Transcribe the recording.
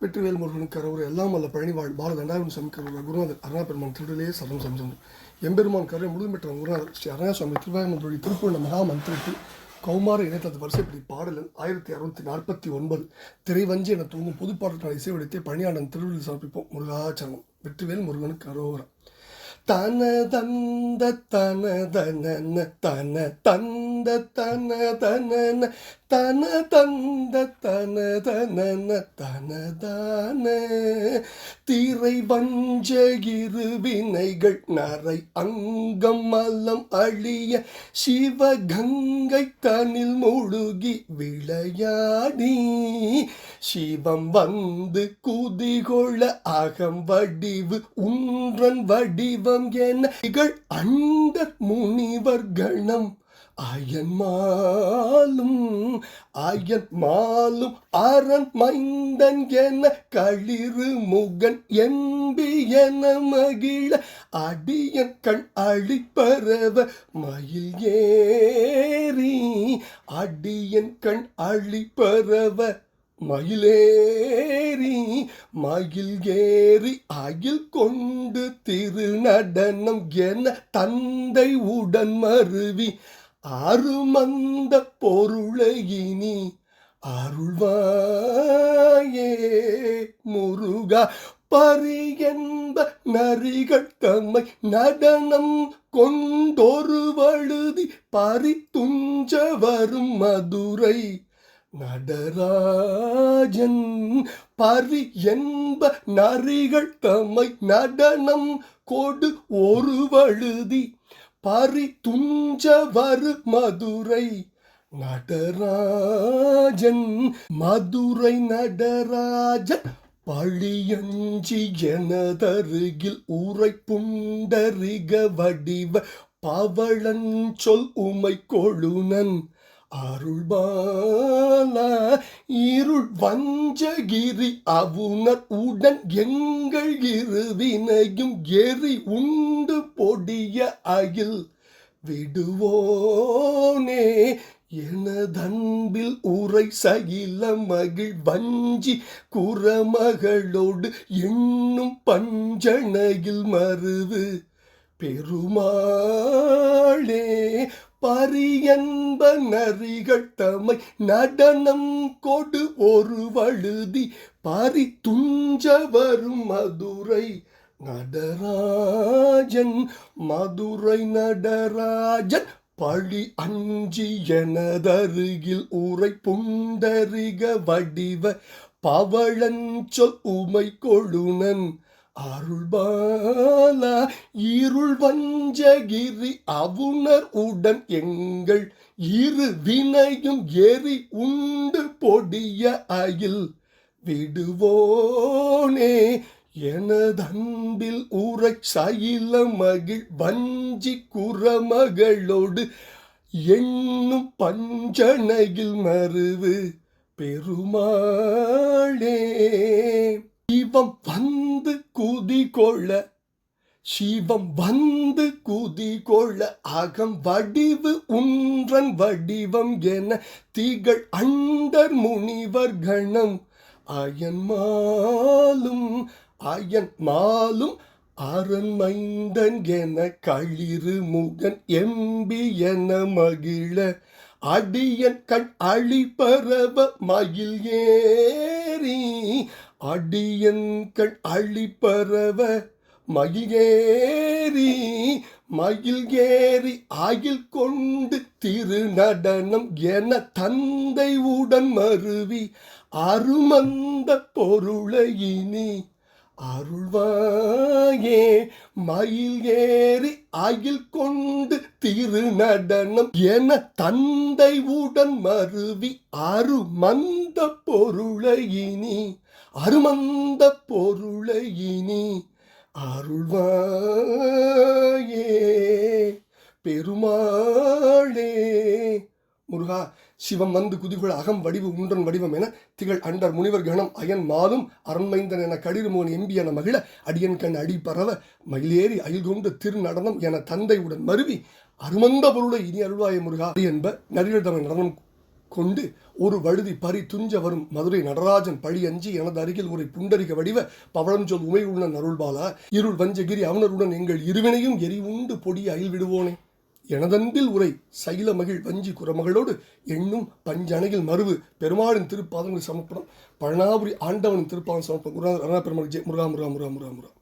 வெற்றிவேல் முருகனுக்கு கரவுரை எல்லாம் வல்ல பழனி வாழ் பாரத ரெண்டாயிரம் சாமி கரவுரை குருநாதர் அருணாபெருமான் திருடலே சதம் சம்சம் எம்பெருமான் கரை முழுமைற்ற குருநாதர் ஸ்ரீ அருணாசுவாமி திருவாயூர் திருப்பூர்ண மகா மந்திரத்தில் கௌமார இணையத்தது வரிசைப்படி பாடலன் 1649 திரைவஞ்சி என தூங்கும் பொதுப்பாடல்களை இசைவடித்தே பணியாளன் திருவிழில் சமர்ப்பிப்போம். முருகாச்சரணம். வெற்றிவேல் முருகனுக்கு கரோகரம். தன தந்த தன தன தன தந்த தன தன தன தந்த தன தன தனதான திரை வஞ்சகிரு வினைகள் நரை அங்கம் மலம் அழிய சிவகங்கை தனில் முழுகி விளையாடி சிவம் வந்து குதிகொள்ள அகம் வடிவு உன்றன் வடிவம் என அண்ட முனிவர் கணம் அயன் மாலும் அரண் மைந்தன் என களிறு முகன் எம்பி என மகிழ அடியன் கண் அழிப்பரவ மயில் ஏறி அடியன் கண் அழிப்பரவ மயிலேறி அகில் கொண்டு திரு நடனம் என தந்தை உடன் மருவி அருமந்த பொருளையினி அருள்வாயே முருகா. பரியன்ப நரிகள் தம்மை நடனம் கொண்டொரு வழுதி பரித்துஞ்ச வரும் மதுரை நடராஜன். பரி என்ப நரிகள் தம்மை நடனம் கொடு ஒரு வழுதி பரி துஞ்சவரு மதுரை நடராஜன். மதுரை நடராஜன் பழியஞ்சி எனதருகில் உரை புண்டரிக வடிவ பவளன் சொல் உமை கொழுனன் அருள்பாலா. இருள் வஞ்சகிரி அவுணர் உடன் எங்கள் இருவினையும் எரி உண்டு பொடிய அகில் விடுவோனே எனதன்பில் உரை சகில மகிழ் வஞ்சி குரமகளோடு எண்ணும் பஞ்சனையில் மருவு பெருமாளே. பரியன்ப நரிகள் தம்மை நடனம் கொடு ஒரு வழுதி பரி துஞ்ச வரும் மதுரை நடராஜன். மதுரை நடராஜன் பழி அஞ்சி எனதருகில் உரை புண்டரிக வடிவ பவளன் சொல் உமை கொழுனன் அருள்பாலா. இருள் வஞ்சகிரி அவுணர் உடன் எங்கள் இரு வினையும் எரி உண்டு பொடிய அயில் விடுவோனே எனதன்பில் உரை சயில மகிழ் வஞ்சி குரமகளோடு எண்ணும் பஞ்சனையில் மருவு பெருமாளே. சிவம் வந்து குதிகொள்ள அகம் வடிவு உன்றன் வடிவம் என திகழ் அண்டர் முனிவர் கணம் அயன் மாலும் அரண் மைந்தன் என களிறு முகன் எம்பி என மகிழ அடியன் கண் அழிப்பரவ மயில் ஏறி அடியன் கண் அழிப்பரவ மயில் ஏறி அகில் கொண்டு திரு நடனம் என தந்தை உடன் மருவி அருமந்த பொருளையினி அருள்வாயே. மயில் ஏறி அகில் கொண்டு திரு நடனம் என தந்தை உடன் மருவி அருமந்த பொருளையினி அருள்வாயே பெருமாளே. முருகா. சிவம் வந்து குதிகொள் அகம் வடிவு உன்றன் வடிவம் என திகழ் அண்டர் முனிவர் கணம் அயன் மாலும் அரண்மைந்தன் என களிறுமோன் எம்பி என மகிழ அடியன் கண் அடி பரவ மயிலேறி அயில் கொண்டு திரு நடனம் என தந்தை உடன் மருவி அருமந்த பொருளை இனி அருள்வாய முருகா என்ப நரிகள் தம்மை நடனம் கொண்டு ஒரு வழுதி பரி துஞ்ச வரும் மதுரை நடராஜன் பழி அஞ்சி எனது அருகில் ஒரு புண்டரிக வடிவ பவளஞ்சொல் உமை உண்ணன் அருள்பாலா இருள் வஞ்சகிரி அவனருடன் எங்கள் இருவினையும் எரி உண்டு பொடி அயில் விடுவோனே எனதன்பில் உரை சைல மகிழ் வஞ்சி குரமகளோடு எண்ணும் பஞ்சணையில் மருவு பெருமாளின் திருப்பாதங்கள் சமர்ப்பணம் பழனாபுரி ஆண்டவனின் திருப்பாதம் சமர்ப்பணம் குருநாதர் அருணா பெருமாள் ஜெய் முருகா முருகா முருகா முருகா முருகா.